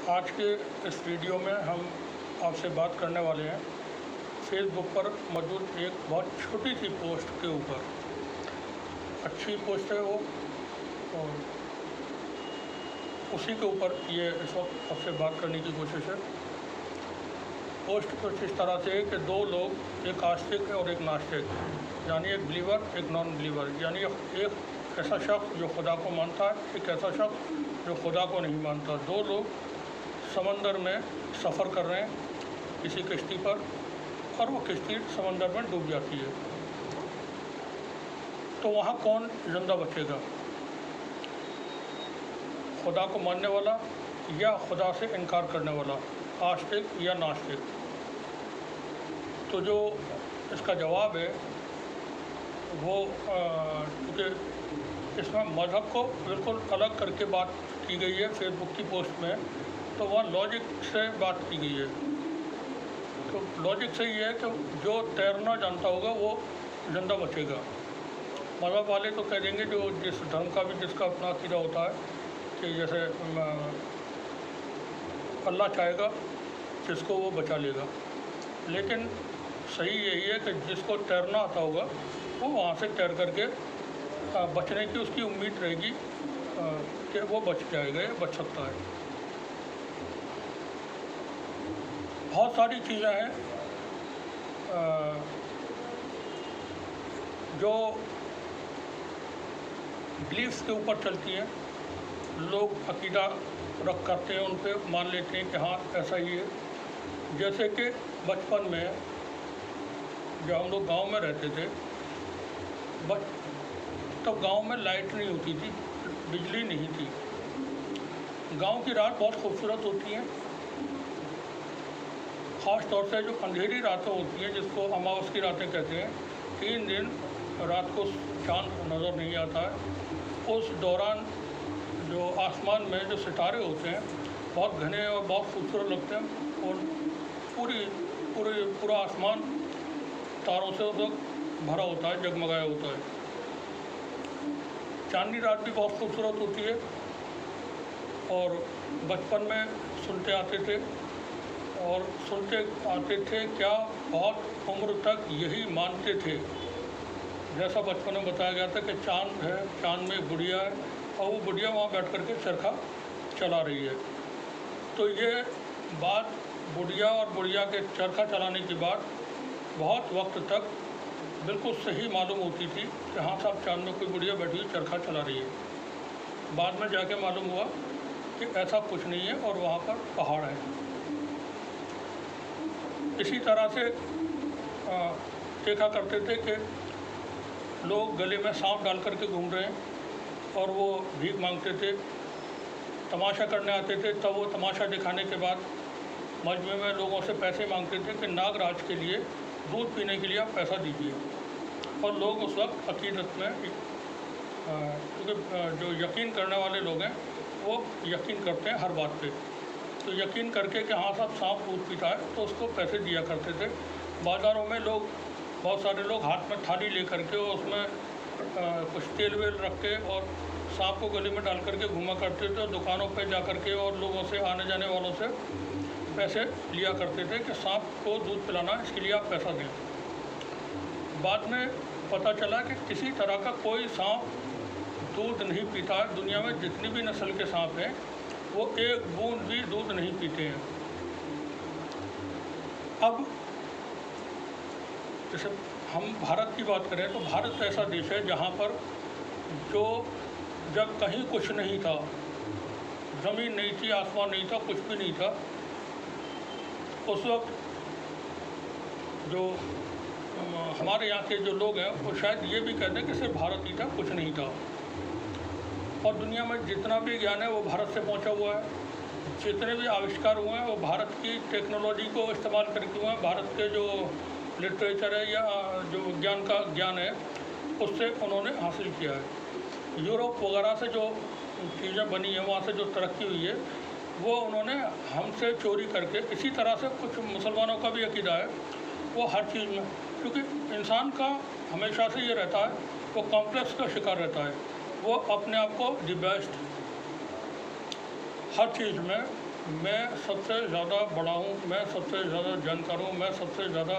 आज के इस वीडियो में हम आपसे बात करने वाले हैं फेसबुक पर मौजूद एक बहुत छोटी सी पोस्ट के ऊपर। अच्छी पोस्ट है वो, और उसी के ऊपर ये इस वक्त आपसे बात करने की कोशिश है। पोस्ट कुछ इस तरह से है कि दो लोग, एक आस्तिक और एक नास्तिक, यानी एक बिलीवर एक नॉन बिलीवर, यानी एक ऐसा शख्स जो खुदा को मानता है, एक ऐसा शख्स जो खुदा को नहीं मानता। दो लोग समंदर में सफ़र कर रहे हैं किसी किश्ती पर, और वो किश्ती समंदर में डूब जाती है। तो वहाँ कौन ज़िंदा बचेगा? खुदा को मानने वाला या खुदा से इनकार करने वाला, आस्तिक या नास्तिक? तो जो इसका जवाब है वो, क्योंकि इसमें मज़हब को बिल्कुल अलग करके बात की गई है फेसबुक की पोस्ट में, तो वहाँ लॉजिक से बात की गई है। तो लॉजिक से ये है कि जो तैरना जानता होगा वो ज़िंदा बचेगा। मज़हब वाले तो कह देंगे, जो जिस धर्म का भी जिसका अपना अक़ीदा होता है, कि जैसे अल्लाह चाहेगा जिसको वो बचा लेगा। लेकिन सही यही है कि जिसको तैरना आता होगा वो वहाँ से तैर करके बचने की उसकी उम्मीद रहेगी कि वो बच जाएगा या बच सकता है। बहुत सारी चीज़ें हैं जो बिलीफ्स के ऊपर चलती हैं। लोग अक़ीदा रख करते हैं, उन पर मान लेते हैं कि हाँ ऐसा ही है। जैसे कि बचपन में जब हम लोग गांव में रहते थे, तब गांव में लाइट नहीं होती थी, बिजली नहीं थी। गांव की रात बहुत खूबसूरत होती है, ख़ास तौर से जो अंधेरी रातें होती हैं, जिसको अमावस की रातें कहते हैं। 3 दिन रात को चाँद नज़र नहीं आता है। उस दौरान जो आसमान में जो सितारे होते हैं बहुत घने और बहुत खूबसूरत लगते हैं, और पूरा आसमान तारों से उस वक्त भरा होता है, जगमगाया होता है। चांदनी रात भी बहुत खूबसूरत होती है, और बचपन में सुनते आते थे क्या बहुत उम्र तक यही मानते थे। जैसा बचपन में बताया गया था कि चांद है, चांद में बुढ़िया है, और वो बुढ़िया वहाँ बैठ कर के चरखा चला रही है। तो ये बात बुढ़िया और बुढ़िया के चरखा चलाने की बात बहुत वक्त तक बिल्कुल सही मालूम होती थी कि हाँ साहब, चांद में कोई बुढ़िया बैठी हुई चरखा चला रही है। बाद में जाके मालूम हुआ कि ऐसा कुछ नहीं है, और वहाँ पर पहाड़ है। इसी तरह से देखा करते थे कि लोग गले में सांप डाल करके घूम रहे हैं, और वो भीख मांगते थे। तमाशा करने आते थे, तब वो तमाशा दिखाने के बाद मजमे में लोगों से पैसे मांगते थे कि नागराज के लिए दूध पीने के लिए आप पैसा दीजिए। और लोग उस वक्त अक़ीदत में, क्योंकि जो यकीन करने वाले लोग हैं वो यकीन करते हैं हर बात पे, तो यकीन करके कि हाँ साहब सांप दूध पीता है, तो उसको पैसे दिया करते थे। बाज़ारों में लोग, बहुत सारे लोग हाथ में थाली ले करके और उसमें कुछ तेल वेल रख के और सांप को गले में डाल करके घूमा करते थे, और दुकानों पे जा करके और लोगों से, आने जाने वालों से पैसे लिया करते थे कि सांप को दूध पिलाना, इसके लिए आप पैसा दें। बाद में पता चला कि किसी तरह का कोई सांप दूध नहीं पीता है। दुनिया में जितनी भी नस्ल के सांप हैं वो एक बूंद भी दूध नहीं पीते हैं। अब जैसे हम भारत की बात करें तो भारत ऐसा देश है जहाँ पर जो जब कहीं कुछ नहीं था, ज़मीन नहीं थी, आसमान नहीं था, कुछ भी नहीं था, उस वक्त जो हमारे यहाँ के जो लोग हैं वो शायद ये भी कहते हैं कि सिर्फ भारत ही था, कुछ नहीं था। और दुनिया में जितना भी ज्ञान है वो भारत से पहुँचा हुआ है। जितने भी आविष्कार हुए हैं वो भारत की टेक्नोलॉजी को इस्तेमाल करके हुए हैं। भारत के जो लिटरेचर है या जो विज्ञान का ज्ञान है उससे उन्होंने हासिल किया है। यूरोप वगैरह से जो चीज़ें बनी हैं, वहाँ से जो तरक्की हुई है, वो उन्होंने हमसे चोरी करके। इसी तरह से कुछ मुसलमानों का भी अक़ीदा है, वो हर चीज़ में, क्योंकि इंसान का हमेशा से ये रहता है, वो कॉम्प्लेक्स का शिकार रहता है। वो अपने आप को द बेस्ट हर चीज़ में मैं सबसे ज़्यादा बड़ा हूँ, मैं सबसे ज़्यादा जानकार हूँ, मैं सबसे ज़्यादा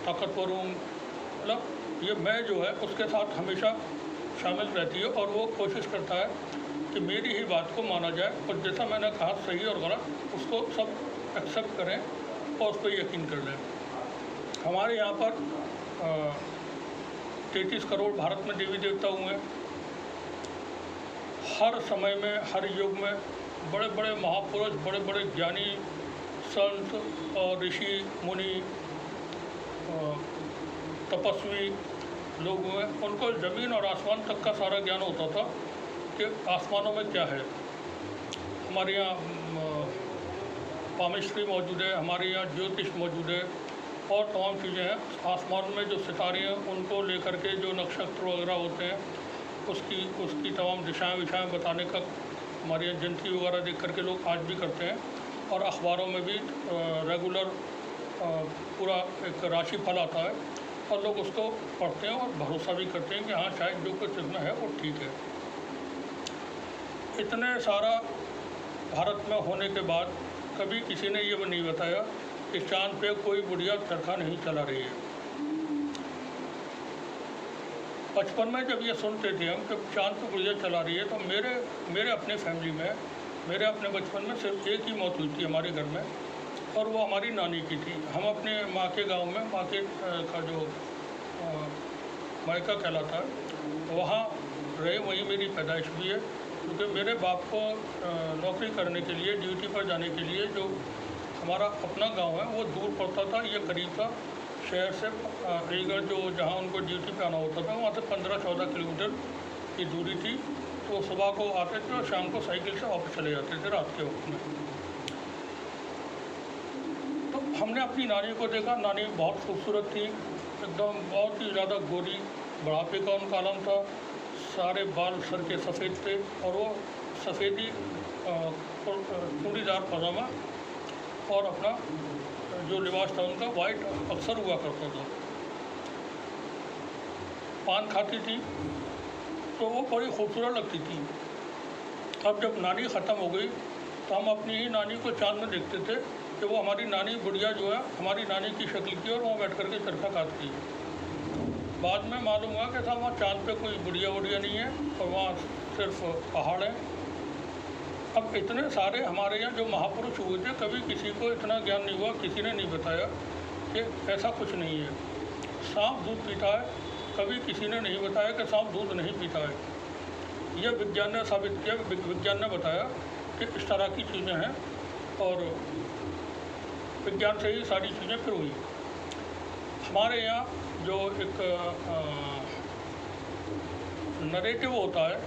ताकतवर हूँ, मतलब ये मैं जो है उसके साथ हमेशा शामिल रहती है और वो कोशिश करता है कि मेरी ही बात को माना जाए और जैसा मैंने कहा सही और गलत उसको सब एक्सेप्ट करें और उस पर यकीन कर लें। हमारे यहाँ पर 33 करोड़ भारत में देवी देवता हुए हैं। हर समय में, हर युग में बड़े बड़े महापुरुष, बड़े बड़े ज्ञानी, संत और ऋषि मुनि, तपस्वी लोग हुए। उनको ज़मीन और आसमान तक का सारा ज्ञान होता था कि आसमानों में क्या है। हमारे यहाँ पामिस्ट्री मौजूद है, हमारे यहाँ ज्योतिष मौजूद है और तमाम चीज़ें हैं। आसमान में जो सितारे हैं उनको लेकर के जो नक्षत्र वगैरह होते हैं उसकी तमाम दिशाएं विशाएँ बताने का हमारे यहाँ जयंती वगैरह देख करके लोग आज भी करते हैं। और अखबारों में भी रेगुलर पूरा एक राशिफल आता है और लोग उसको पढ़ते हैं और भरोसा भी करते हैं कि हाँ शायद जो कुछ इसमें है वो ठीक है। इतने सारा भारत में होने के बाद कभी किसी ने ये नहीं बताया कि चाँद पे कोई बुढ़िया चरखा नहीं चला रही है। बचपन में जब ये सुनते थे हम कि चाँद पे बुढ़िया चला रही है तो मेरे अपने फैमिली में, मेरे अपने बचपन में सिर्फ एक ही मौत हुई थी हमारे घर में और वो हमारी नानी की थी। हम अपने माँ के गांव में, माँ के का जो मायका कहलाता है, वहाँ रहे, वहीं मेरी पैदाइश भी है। क्योंकि मेरे बाप को नौकरी करने के लिए, ड्यूटी पर जाने के लिए जो हमारा अपना गांव है वो दूर पड़ता था, ये करीब था शहर से। अलीगढ़ जो जहाँ उनको ड्यूटी पे आना होता था वहाँ से 15-14 किलोमीटर की दूरी थी। तो सुबह को आते थे और शाम को साइकिल से वापस चले जाते थे रात के वक्त में। तो हमने अपनी नानी को देखा। नानी बहुत खूबसूरत थी, एकदम बहुत ही ज़्यादा गोरी, बुढ़ापे का उनका आलम था, सारे बाल सर के सफ़ेद थे और वो सफ़ेदी चूड़ीदार पजामा और अपना जो लिबास था उनका वाइट अक्सर हुआ करता था। पान खाती थी तो वो बड़ी खूबसूरत लगती थी। अब जब नानी ख़त्म हो गई तो हम अपनी ही नानी को चाँद में देखते थे कि वो हमारी नानी बुढ़िया जो है हमारी नानी की शक्ल की और वहाँ बैठ कर के चरखा काटती है। बाद में मालूम हुआ कि साहब वहाँ चाँद पे कोई बुढ़िया वुढ़िया नहीं है और वहाँ सिर्फ पहाड़ है। अब इतने सारे हमारे यहाँ जो महापुरुष हुए थे कभी किसी को इतना ज्ञान नहीं हुआ, किसी ने नहीं बताया कि ऐसा कुछ नहीं है। सांप दूध पीता है, कभी किसी ने नहीं बताया कि सांप दूध नहीं पीता है। यह विज्ञान ने साबित किया, विज्ञान ने बताया कि इस तरह की चीज़ें हैं और विज्ञान से ही सारी चीज़ें फिर हुई। हमारे यहाँ जो एक नरेटिव होता है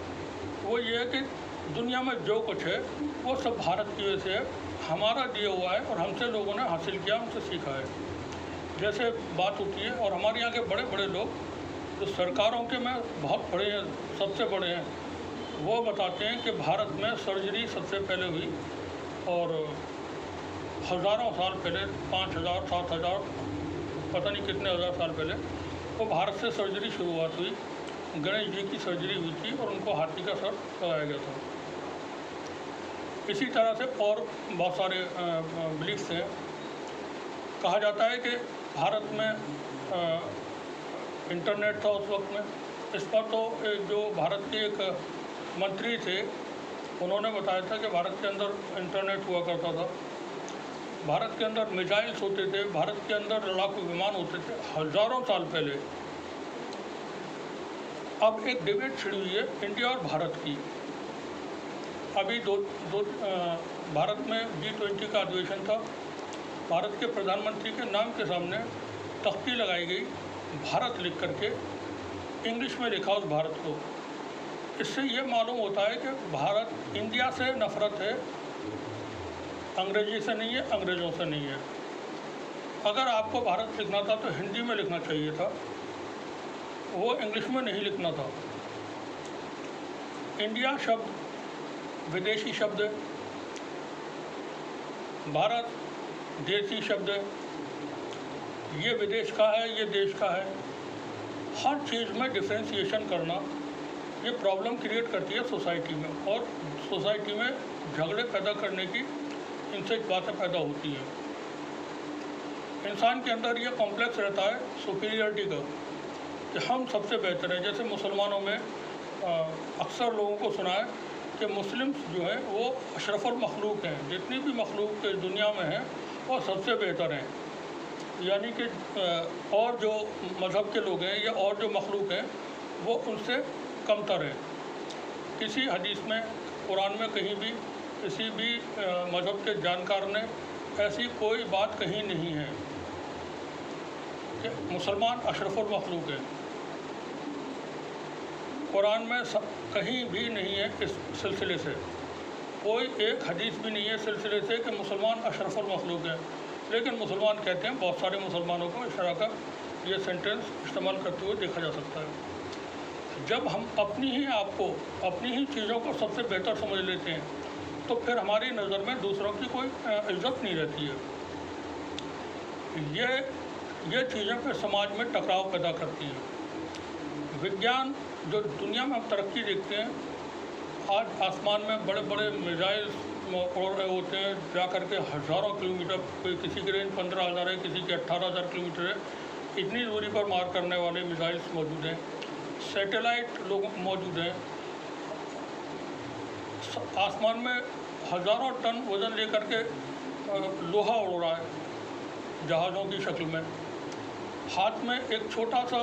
वो ये है कि दुनिया में जो कुछ है वो सब भारत की वजह से है, हमारा दिया हुआ है और हमसे लोगों ने हासिल किया, हमसे सीखा है। जैसे बात होती है और हमारे यहाँ के बड़े बड़े लोग जो सरकारों के में बहुत बड़े हैं, सबसे बड़े हैं, वो बताते हैं कि भारत में सर्जरी सबसे पहले हुई और हज़ारों साल पहले, 5000 7000 पता नहीं कितने हज़ार साल पहले वो भारत से सर्जरी शुरुआत हुई। गणेश जी की सर्जरी हुई थी और उनको हाथी का सर लगाया गया था। इसी तरह से और बहुत सारे बिलीफ्स हैं। कहा जाता है कि भारत में इंटरनेट था उस वक्त में। इस पर तो जो भारत के एक मंत्री थे उन्होंने बताया था कि भारत के अंदर इंटरनेट हुआ करता था, भारत के अंदर मिसाइल्स होते थे, भारत के अंदर लड़ाकू विमान होते थे हज़ारों साल पहले। अब एक डिबेट छिड़ी हुई है इंडिया और भारत की। अभी भारत में G20 का अधिवेशन था। भारत के प्रधानमंत्री के नाम के सामने तख्ती लगाई गई, भारत लिख करके, इंग्लिश में लिखा उस भारत को। इससे ये मालूम होता है कि भारत, इंडिया से नफ़रत है, अंग्रेजी से नहीं है, अंग्रेज़ों से नहीं है। अगर आपको भारत लिखना था तो हिंदी में लिखना चाहिए था, वो इंग्लिश में नहीं लिखना था। इंडिया शब्द विदेशी शब्द है, भारत देशी शब्द है, ये विदेश का है, ये देश का है। हर चीज़ में डिफ्रेंशिएशन करना ये प्रॉब्लम क्रिएट करती है सोसाइटी में, और सोसाइटी में झगड़े पैदा करने की इनसे बातें पैदा होती हैं। इंसान के अंदर ये कॉम्प्लेक्स रहता है सुपीरियरिटी का कि हम सबसे बेहतर हैं। जैसे मुसलमानों में अक्सर लोगों को सुना है कि मुस्लिम्स जो है वो अशरफुल मखलूक हैं, जितनी भी मखलूक दुनिया में हैं वो सबसे बेहतर हैं। यानी कि और जो मज़हब के लोग हैं या और जो मखलूक हैं वो उनसे कमतर हैं। किसी हदीस में, कुरान में कहीं भी किसी भी मज़हब के जानकार ने ऐसी कोई बात कही नहीं है कि मुसलमान अशरफुल मखलूक है। कुरान में कहीं भी नहीं है इस सिलसिले से, कोई एक हदीस भी नहीं है सिलसिले से कि मुसलमान अशरफुल मखलूक है। लेकिन मुसलमान कहते हैं, बहुत सारे मुसलमानों को इस तरह का ये सेंटेंस इस्तेमाल करते हुए देखा जा सकता है। जब हम अपनी ही चीज़ों को सबसे बेहतर समझ लेते हैं तो फिर हमारी नज़र में दूसरों की कोई इज्जत नहीं रहती है। ये चीज़ें फिर समाज में टकराव पैदा करती हैं। विज्ञान, जो दुनिया में हम तरक्की देखते हैं, आज आसमान में बड़े बड़े मिसाइल उड़ रहे होते हैं, जा कर के हज़ारों किलोमीटर, किसी की रेंज 15,000 है, किसी की 18,000 किलोमीटर है, इतनी दूरी पर मार करने वाले मिसाइल्स मौजूद हैं। सैटेलाइट लोग मौजूद हैं। आसमान में हज़ारों टन वज़न लेकर के लोहा उड़ रहा है जहाज़ों की शक्ल में। हाथ में एक छोटा सा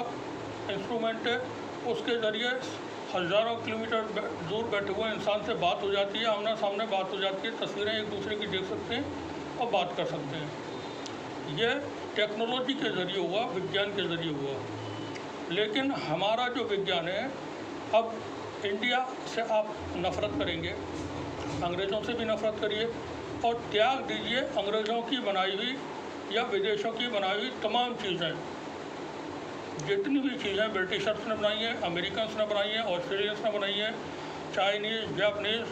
इंस्ट्रूमेंट है, उसके ज़रिए हज़ारों किलोमीटर दूर बैठे हुए इंसान से बात हो जाती है, आमने सामने बात हो जाती है, तस्वीरें एक दूसरे की देख सकते हैं और बात कर सकते हैं। ये टेक्नोलॉजी के ज़रिए हुआ, विज्ञान के ज़रिए हुआ। लेकिन हमारा जो विज्ञान है, अब इंडिया से आप नफ़रत करेंगे, अंग्रेज़ों से भी नफ़रत करिए और त्याग दीजिए अंग्रेज़ों की बनाई हुई या विदेशों की बनाई हुई तमाम चीज़ें। जितनी भी चीज़ें ब्रिटिशर्स ने बनाई हैं, अमेरिकन्स ने बनाई हैं, ऑस्ट्रेलियंस ने बनाई हैं, चाइनीज़, जापानीज़,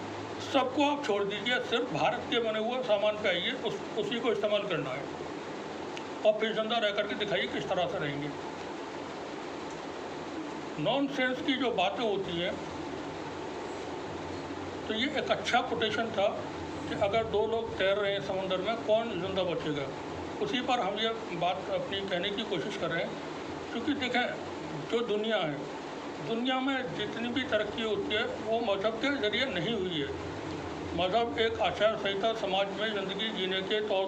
सबको आप छोड़ दीजिए, सिर्फ भारत के बने हुए सामान पे आइए, उसी को इस्तेमाल करना है और फिर जिंदा रह करके दिखाइए किस तरह से रहेंगे। नॉनसेंस की जो बातें होती हैं, तो ये एक अच्छा कोटेशन था कि अगर दो लोग तैर रहे हैं समुद्र में, कौन जिंदा बचेगा। उसी पर हम ये बात अपनी कहने की कोशिश कर रहे हैं। क्योंकि देखें, जो दुनिया है, दुनिया में जितनी भी तरक्की होती है वो मज़हब के ज़रिए नहीं हुई है। मज़हब एक आचार संहिता समाज में ज़िंदगी जीने के तौर